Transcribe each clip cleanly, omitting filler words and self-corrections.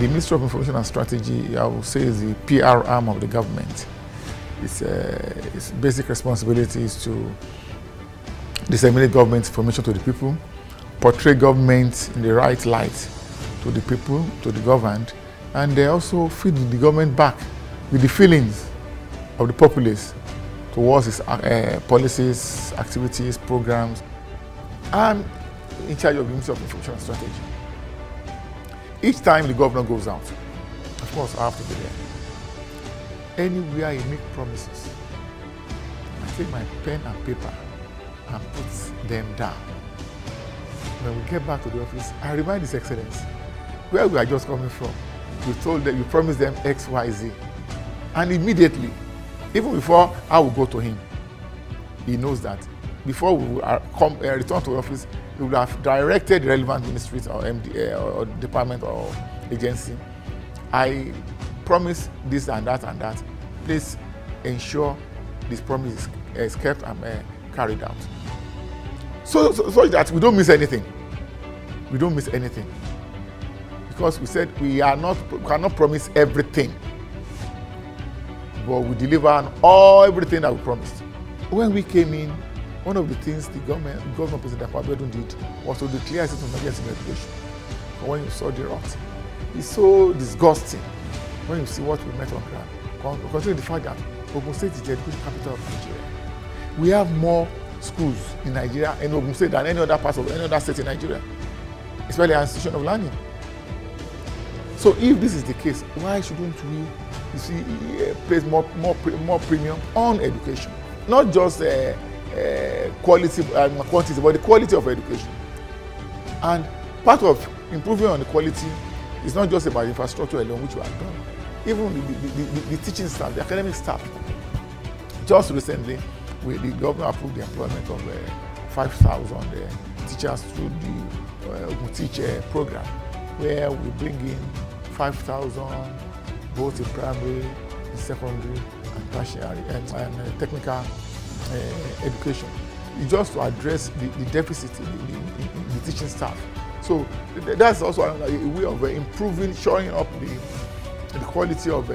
The Ministry of Information and Strategy, I would say, is the PR arm of the government. Its basic responsibility is to disseminate government information to the people, portray government in the right light to the people, to the governed, and they also feed the government back with the feelings of the populace towards its policies, activities, programs. I'm in charge of the Ministry of Information and Strategy. Each time the governor goes out, of course I have to be there. Anywhere he makes promises, I take my pen and paper and put them down. When we get back to the office, I remind His Excellency where we are just coming from. You told them, you promised them X, Y, Z. And immediately, even before I will go to him, he knows that before we will return to the office, he would have directed the relevant ministries or or department or agency. I promise this and that and that. Please ensure this promise is kept and carried out. So that we don't miss anything. We don't miss anything. Because we said we cannot promise everything, but we deliver on everything that we promised. When we came in, one of the things the government President Akpabio did was to declare a state of emergency in education. But when you saw the rot, it's so disgusting when you see what we met on ground. Considering the fact that Ogun State is the education capital of Nigeria. We have more schools in Nigeria and Ogun State than any other part of any other state in Nigeria, especially an institution of learning. So if this is the case, why shouldn't we, you see, place more premium on education? Not just quality, quantity, but the quality of education. And part of improving on the quality is not just about infrastructure alone, which we have done. Even the teaching staff, the academic staff. Just recently, the governor approved the employment of 5,000 teachers through the Teach program, where we bring in 5,000 both in primary, in secondary, and tertiary, and technical education. It's just to address the deficit in the teaching staff. So that's also a way of improving, showing up the quality of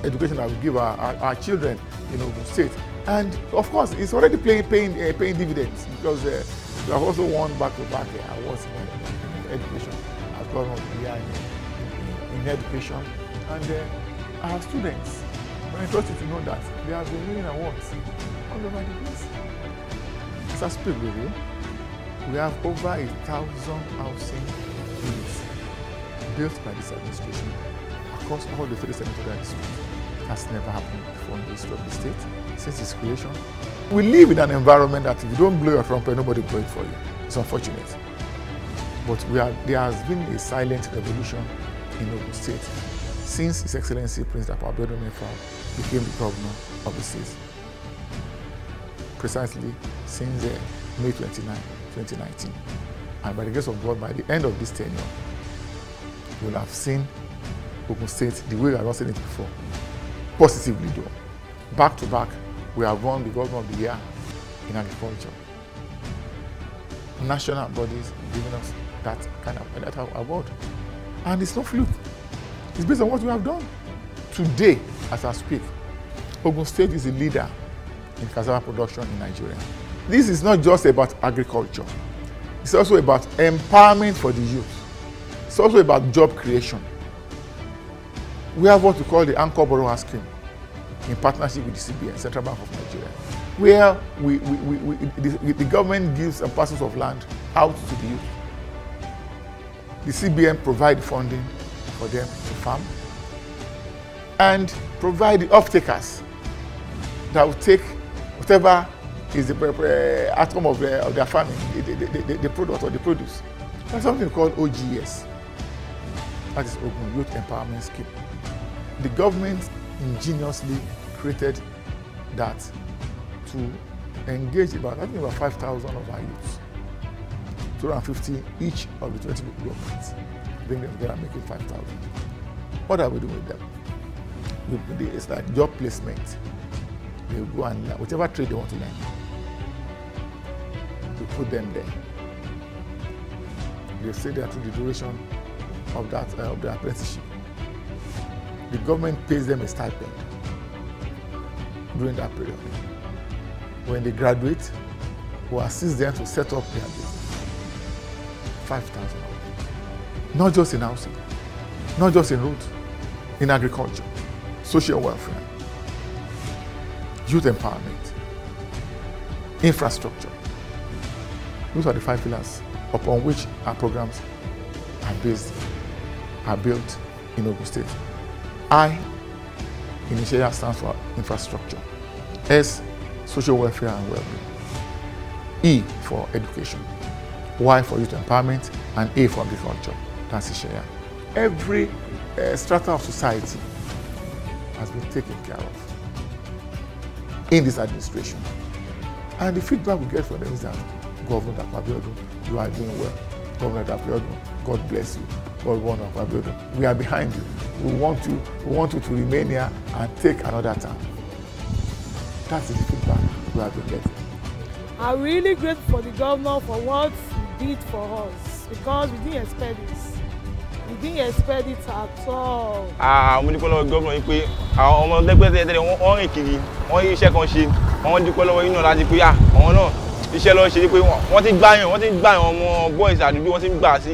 education that we give our children in Ogun State. And of course, it's already paying dividends, because we have also won back-to-back awards in education as governor of the year in education. And our students, I'm interested to know that they have been winning awards all over the place. As I speak with you, we have over 1,000 housing units built by this administration across all the 3 senatorial districts. That's never happened before in the history of the state since its creation. We live in an environment that if you don't blow your trumpet, nobody will blow it for you. It's unfortunate. But there has been a silent revolution in Ogun State since His Excellency Prince Dapo Abiodun Mefwah became the governor of the state. Precisely since May 29, 2019. And by the grace of God, by the end of this tenure, you will have seen Ogun State the way we have not seen it before, positively though. Back to back, we have won the Governor of the Year in agriculture. National bodies giving us that kind of award. And it's no fluke. It's based on what we have done. Today, as I speak, Ogun State is a leader in cassava production in Nigeria. This is not just about agriculture. It's also about empowerment for the youth. It's also about job creation. We have what we call the Anchor Borrower Scheme in partnership with the CBN, Central Bank of Nigeria, where the government gives a parcels of land out to the youth. The CBN provides funding for them to farm and provide the off-takers that will take whatever is the outcome of their farming, the product or the produce. There's something called OGS. That is Ogun Youth Empowerment Scheme. The government ingeniously created that to engage about 5,000 of our youths, 250 each of the 20 local governments, bring them together and make it 5,000. What are we doing with them? It's like job placement. They go and learn whatever trade they want to learn. We put them there. They stay there through the duration of the apprenticeship. The government pays them a stipend during that period. When they graduate, we assist them to set up their business. 5,000. Not just in housing, not just in roads, in agriculture, social welfare, youth empowerment, infrastructure. Those are the 5 pillars upon which our programs are built in Ogun State. I in Ishaya stands for infrastructure. S, social welfare and well-being. E for education. Y for youth empowerment, and A for agriculture. That's Ishaya. Every strata of society has been taken care of in this administration. And the feedback we get from them is that, Governor Dapo Abiodun, you are doing well. Governor Dapo Abiodun, God bless you. Governor Dapo Abiodun, we are behind you. We want you to remain here and take another term. That's the feedback we have been getting. I'm really grateful for the governor for what he did for us, because we didn't expect this. We didn't expect it at all. Mo dúpẹ́ lọ́wọ́ gómìnà yìí pé àwọn ọmọ ẹgbẹ́ tẹ́lẹ̀ wọ́n rìn kiri, wọ́n rí iṣẹ́ kan ṣe, wọ́n dúpẹ́ lọ́wọ́ yìí náà láti pé àwọn náà iṣẹ́ ló ṣe pé wọ́n ti gbà yàn ọmọ boys àdúgbò, wọ́n ti gbà sí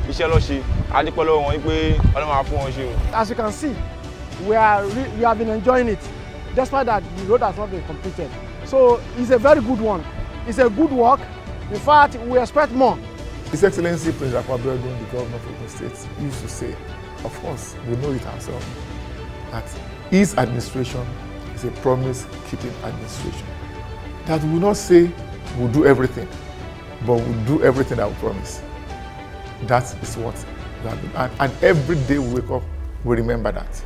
iṣẹ́ ló ṣe. A dúpẹ́ lọ́wọ́ wọn pé Ọlọ́run á fún wọn ṣe o. As you can see, we have been enjoying it, despite that the road has not been completed. So it's a very good one. It's a good work. In fact, we expect more. His Excellency Prince Dapo Abiodun, the governor of Ogun State, used to say, of course, we know it ourselves, that his administration is a promise-keeping administration. That we will not say we'll do everything, but we'll do everything that we promise. That is what we have been. And every day we wake up, we remember that.